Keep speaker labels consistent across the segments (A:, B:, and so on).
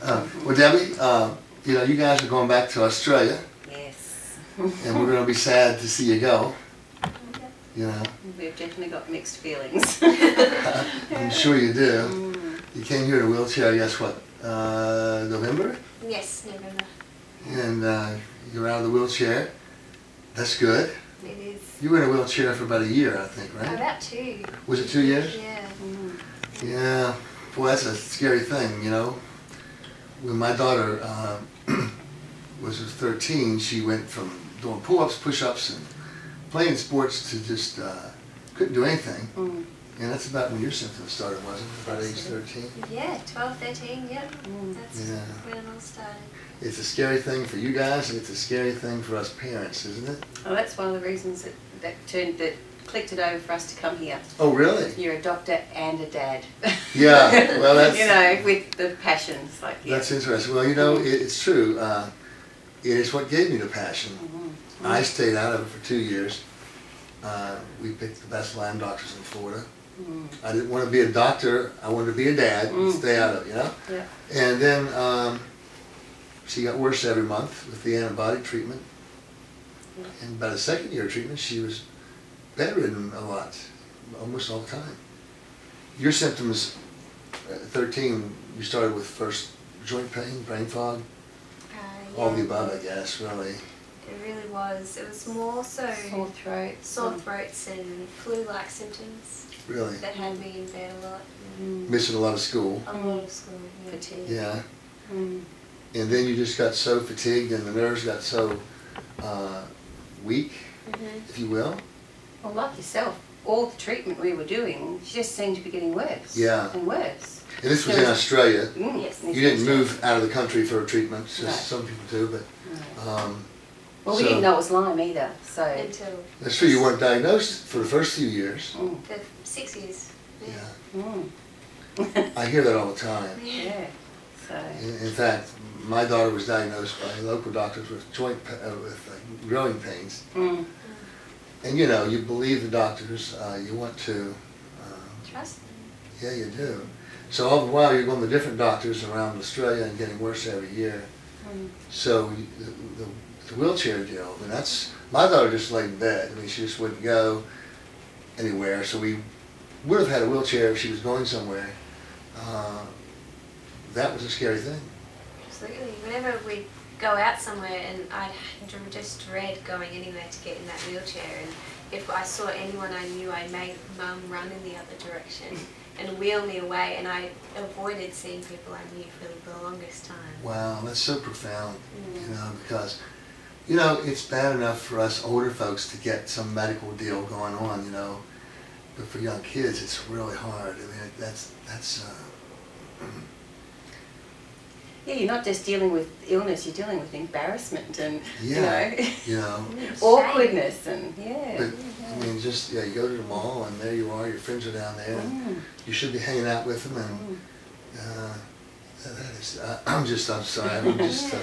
A: Well, Debbie, you know, you guys are going back to Australia,
B: Yes.
A: and we're going to be sad to see you go. You know,
B: We've definitely got mixed feelings.
A: I'm sure you do. You came here in a wheelchair, I guess, what, November?
C: Yes, November.
A: And you're out of the wheelchair. That's good.
C: It is.
A: You were in a wheelchair for about a year, I think, right?
C: About 2.
A: Was it 2 years?
C: Yeah.
A: Yeah. Boy, that's a scary thing, you know. When my daughter was 13, she went from doing pull-ups, push-ups, and playing sports to just couldn't do anything. And that's about when your symptoms started, wasn't it? About age 13?
C: Yeah, 12, 13, yep. That's when it all started.
A: It's a scary thing for you guys, and it's a scary thing for us parents, isn't it?
B: Oh, that's one of the reasons that clicked it over for us to come here.
A: Oh, really?
B: You're a doctor and a dad.
A: Yeah, well, that's...
B: you know, with the passions, like, yeah.
A: That's interesting. Well, you know, it's true. It is what gave me the passion. I stayed out of it for 2 years. We picked the best Lyme doctors in Florida. I didn't want to be a doctor. I wanted to be a dad and stay out of it, you know?
B: Yeah.
A: And then she got worse every month with the antibiotic treatment. And by the second year of treatment, she was bedridden a lot, almost all the time. Your symptoms at 13, you started with first joint pain, brain fog, all the above, I guess, really.
C: It really was. It was more so sore throats and flu-like symptoms.
A: Really?
C: That had me in bed a lot.
A: Missing a lot of school.
C: A lot of school.
B: Fatigue.
A: Yeah. And then you just got so fatigued and the nerves got so weak, if you will.
B: Well, like yourself, all the treatment we were doing just seemed to be getting worse.
A: Yeah.
B: And worse.
A: And this was in Australia.
C: Yes.
A: You didn't move out of the country for treatment, just
B: No.
A: some people do, but...
B: Well, we didn't know it was Lyme either, so...
C: Until...
A: That's true, you weren't diagnosed for the first few years.
C: For 6 years.
A: Yeah. I hear that all the time.
B: Yeah. So...
A: In fact, my daughter was diagnosed by local doctors with growing pains. And you know, you believe the doctors, you want to...
C: Trust them.
A: Yeah, you do. So all the while you're going to different doctors around Australia and getting worse every year. So the wheelchair deal, and that's... My daughter just laid in bed. I mean, she just wouldn't go anywhere. So we would have had a wheelchair if she was going somewhere. That was a scary thing.
C: Absolutely. Whenever we'd go out somewhere, and I'd just dread going anywhere to get in that wheelchair, and if I saw anyone I knew, I'd make Mum run in the other direction and wheel me away, and I avoided seeing people I knew for the longest time.
A: Wow, that's so profound, you know, because, you know, it's bad enough for us older folks to get some medical deal going on, you know, but for young kids, it's really hard. I mean, that's
B: yeah, you're not just dealing with illness, you're dealing with embarrassment and, you know, awkwardness and,
A: But, I mean, just, you go to the mall and there you are, your friends are down there, and you should be hanging out with them, and that is, I'm sorry, I'm just,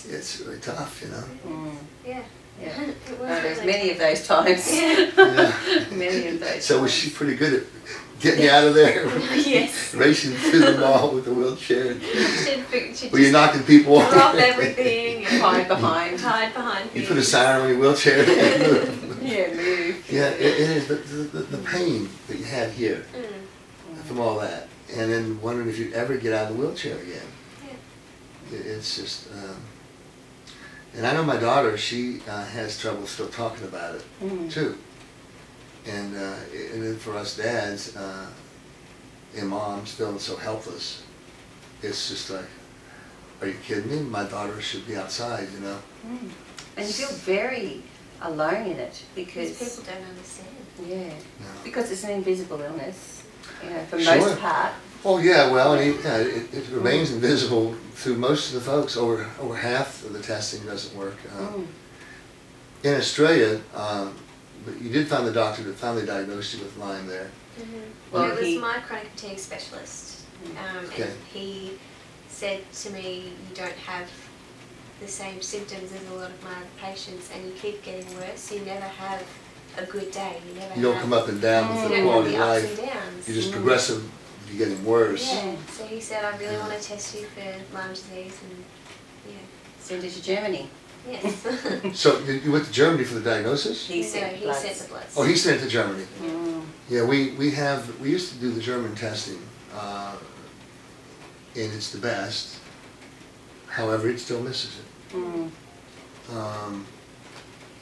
A: it's really tough, you know.
C: Yeah.
B: Yeah.
C: It was
B: There's
C: really
B: many of
C: tough.
B: those times.
A: Yeah.
B: Many of those
A: So
B: times.
A: was she pretty good at getting you out of there?
C: Yes.
A: Racing through the mall with the wheelchair?
C: She'd
A: Were you knocking people off?
C: drop everything and
B: Hide behind.
C: hide behind
A: You
C: things.
A: put a siren on your wheelchair?
B: Yeah, move.
A: Yeah, it is, but the pain that you had here from all that, and then wondering if you'd ever get out of the wheelchair again. It's just, and I know my daughter, she has trouble still talking about it, too. And then for us dads and moms feeling so helpless, it's just like, are you kidding me? My daughter should be outside, you know?
B: And you feel very alone in it because
C: people don't understand.
B: Yeah,
A: No.
B: because it's an invisible illness, you know, for
A: Sure.
B: most part.
A: Oh yeah, well, and it remains invisible through most of the folks. Over half of the testing doesn't work. In Australia, but you did find the doctor that finally diagnosed you with Lyme there.
C: Well,
B: Well,
C: it was
B: he-
C: my chronic fatigue specialist,
A: Okay.
C: and he said to me, you don't have the same symptoms as a lot of my other patients, and you keep getting worse. You never have a good day. You never
A: You don't
C: have,
A: come up and down with
C: you
A: the
C: don't
A: quality
C: have
A: of
C: the ups
A: life.
C: and downs.
A: You're just progressive be getting worse.
C: Yeah, so he said, I really want to test you for Lyme disease, and
B: Send it to Germany.
C: Yes.
A: So you went to Germany for the diagnosis?
B: He sent
C: he sent the bloods.
A: Oh, he sent it to Germany.
B: Mm.
A: Yeah, we used to do the German testing, and it's the best. However, it still misses it.
B: Mm.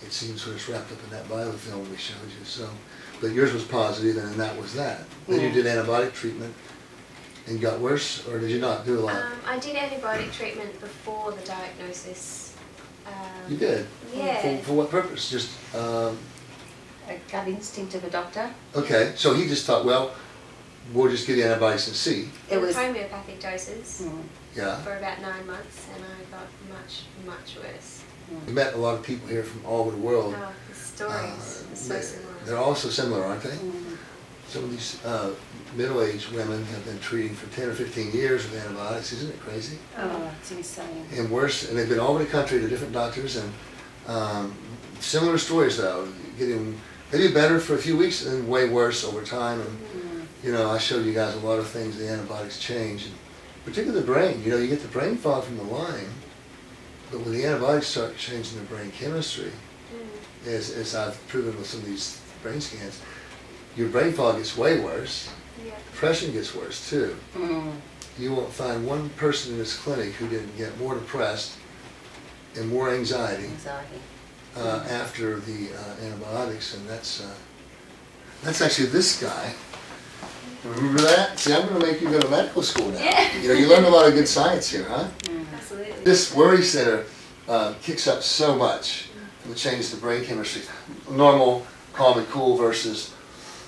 A: It seems sort of wrapped up in that biofilm we showed you. So, but yours was positive, and that was that. Then you did antibiotic treatment, and got worse, or did you not do a lot?
C: I did antibiotic treatment before the diagnosis.
A: You did?
C: Yeah.
A: For what purpose? Just
B: A gut instinct of a doctor.
A: okay. So he just thought, well, we'll just give you antibiotics and see.
C: It was homeopathic doses
A: Yeah.
C: for about 9 months, and I got much, much worse.
A: We met a lot of people here from all over the world.
C: Oh, the stories are so similar.
A: They're all so similar, aren't they?
B: Mm.
A: Some of these middle-aged women have been treating for 10 or 15 years with antibiotics. Isn't it crazy?
B: Oh, it's insane.
A: And worse, and they've been all over the country to different doctors, and similar stories though. Getting maybe better for a few weeks, and then way worse over time. And you know, I showed you guys a lot of things the antibiotics change, and particularly the brain. You know, you get the brain fog from the Lyme, but when the antibiotics start changing the brain chemistry, as I've proven with some of these brain scans, your brain fog gets way worse.
C: Yeah.
A: Depression gets worse too.
B: Mm.
A: You won't find one person in this clinic who didn't get more depressed and more anxiety after the antibiotics, and that's actually this guy. Remember that? See, I'm going to make you go to medical school now.
C: Yeah.
A: You know, you learn a lot of good science here, huh?
C: Absolutely.
A: This worry center kicks up so much from the change to brain chemistry. Normal, calm and cool versus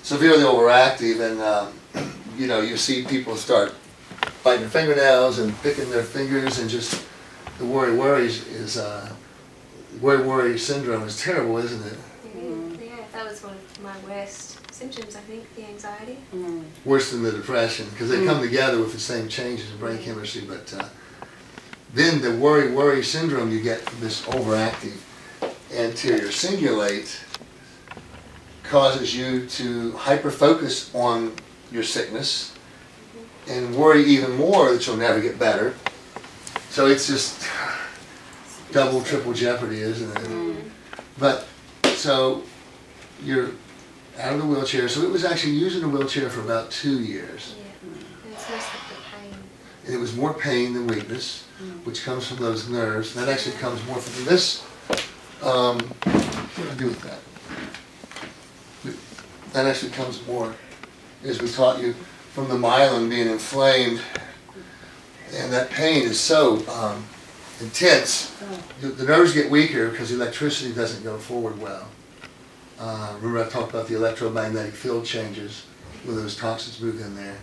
A: severely overactive, and you know, you see people start biting their fingernails and picking their fingers, and just the worry syndrome is terrible, isn't it?
C: Yeah, that was one of my worst symptoms, I think, the anxiety.
A: Worse than the depression, because they come together with the same changes in brain chemistry, but then the worry syndrome you get from this overactive anterior cingulate causes you to hyper-focus on your sickness and worry even more that you'll never get better. So it's just double, triple jeopardy, isn't it? But, so you're out of the wheelchair. So it was actually using a wheelchair for about 2 years.
C: Yeah, and it's mostly the pain.
A: And it was more pain than weakness, which comes from those nerves. That actually comes more from this. What do I do with that? That actually comes more, as we taught you, from the myelin being inflamed. And that pain is so intense. The nerves get weaker because the electricity doesn't go forward well. Remember I talked about the electromagnetic field changes when those toxins move in there.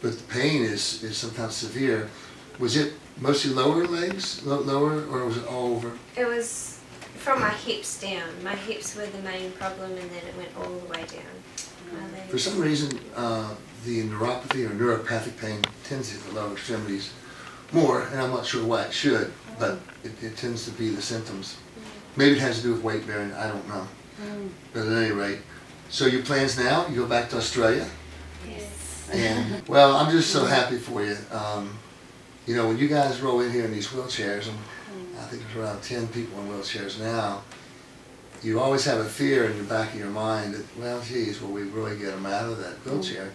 A: But the pain is sometimes severe. Was it mostly lower legs, lower, or was it all over?
C: It was from my hips down. My hips were the main problem, and then it went all the way down. My legs.
A: For some reason, the neuropathy or neuropathic pain tends to hit the lower extremities more, and I'm not sure why it should, but it tends to be the symptoms. Maybe it has to do with weight bearing, I don't know. But at any rate, so your plans now, you go back to Australia?
C: Yes.
A: And, well, I'm just so happy for you. You know, when you guys roll in here in these wheelchairs, and I think there's around 10 people in wheelchairs now, you always have a fear in the back of your mind that, well, geez, will we really get them out of that wheelchair?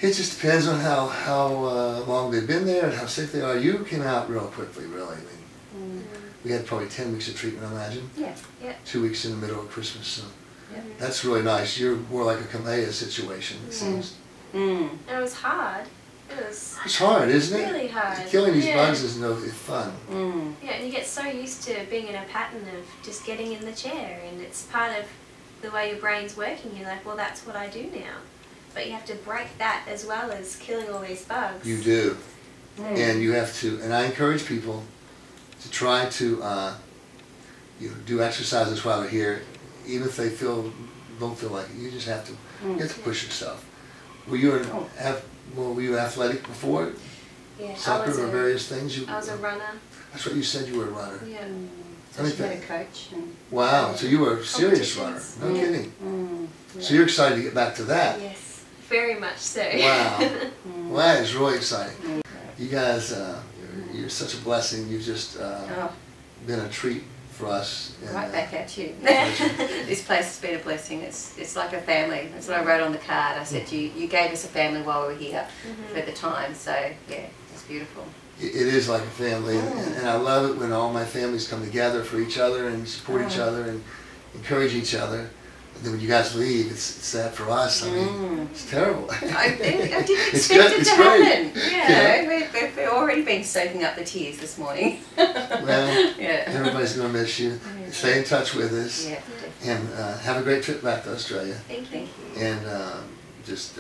A: It just depends on how long they've been there and how sick they are. You came out real quickly, really. I mean, we had probably 10 weeks of treatment, I imagine.
B: Yeah.
A: 2 weeks in the middle of Christmas, so that's really nice. You're more like a Kamea situation, it seems.
C: And it was hard.
A: It's hard, isn't it?
C: Really hard.
A: Killing these bugs is no fun.
C: Yeah, and you get so used to being in a pattern of just getting in the chair, and it's part of the way your brain's working. You're like, well, that's what I do now. But you have to break that as well as killing all these bugs.
A: You do. And you have to, and I encourage people to try to do exercises while they're here, even if they don't feel like it. You just have to, you have to push yourself. Were you athletic before?
C: Yeah,
A: Soccer or various things?
C: I was a runner.
A: That's what you said, you were a runner.
C: Yeah.
B: So she had a coach.
A: Wow, so you were a serious runner. No kidding. So you're excited to get back to that.
C: Yes. Very much so.
A: Wow. Well, that is really exciting. You guys, you're such a blessing. You've just been a treat for us. And,
B: right back at you. This place has been a blessing. It's like a family. That's what I wrote on the card. I said you gave us a family while we were here for the time. So yeah, it's beautiful.
A: It is like a family, and I love it when all my families come together for each other and support each other and encourage each other. And then when you guys leave, it's sad for us. I mean, it's terrible.
B: I didn't expect it to happen. Yeah, we've already been soaking up the tears this morning.
A: Well, everybody's going to miss you. Stay in touch with us.
B: Yeah,
A: and have a great trip back to Australia.
C: Thank you.
A: And just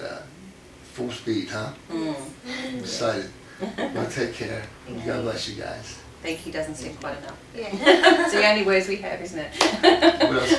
A: full speed, huh? I'm excited. Well, take care. God bless you guys.
B: Thank you doesn't seem quite enough.
C: Yeah.
B: It's the only words we have, isn't it?
A: What else